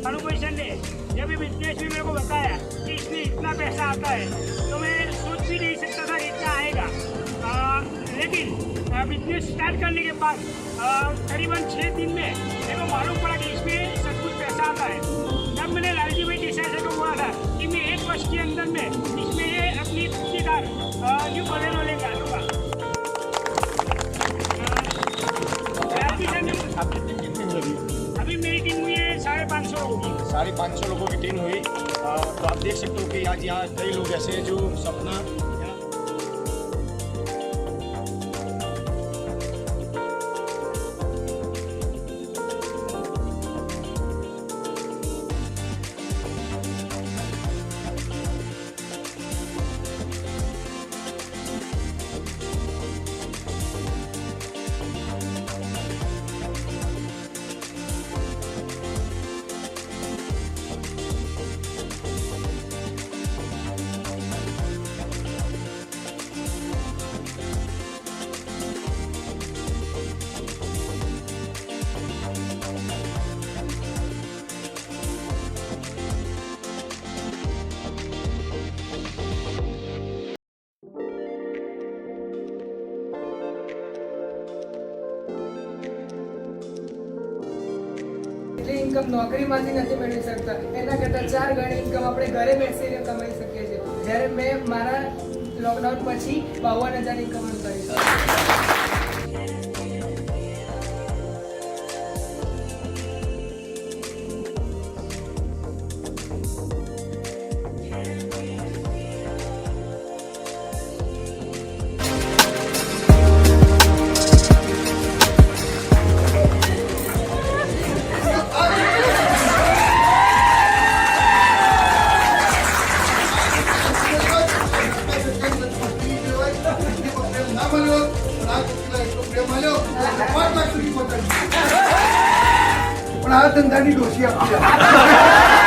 अनुपेशन ने जब भी बिजनेस भी मेरे को बताया कि इसमें इतना पैसा आता है तो मैं सोच भी नहीं सकता था कि इतना आएगा। लेकिन बिजनेस स्टार्ट करने के बाद करीबन 6 दिन में मेरे को मालूम पड़ा कि इसमें सब कुछ पैसा आता है। तब मैंने लालजी भाई टीचर से को बोला था कि मैं 1 वर्ष के अंदर में इसमें ये अपनी 50 कार न्यू बोलेरो लेकर आऊँगा। अभी मेरी टीम हुई है 550 लोगों की। 550 लोगों की टीम हुई। तो आप देख सकते हो कि आज यहाँ कई लोग ऐसे हैं जो सपना ઇન્કમ નોકરીમાંથી નથી મેળવી શકતા, એના કરતાં 4 ગણી ઇન્કમ આપણે ઘરે બેસીને કમાઈ શકીએ છીએ. જ્યારે મેં મારા લોકડાઉન પછી 52,000 ઇન્કમ કરી છે. પણ આ ધંધાની ડોસી આપી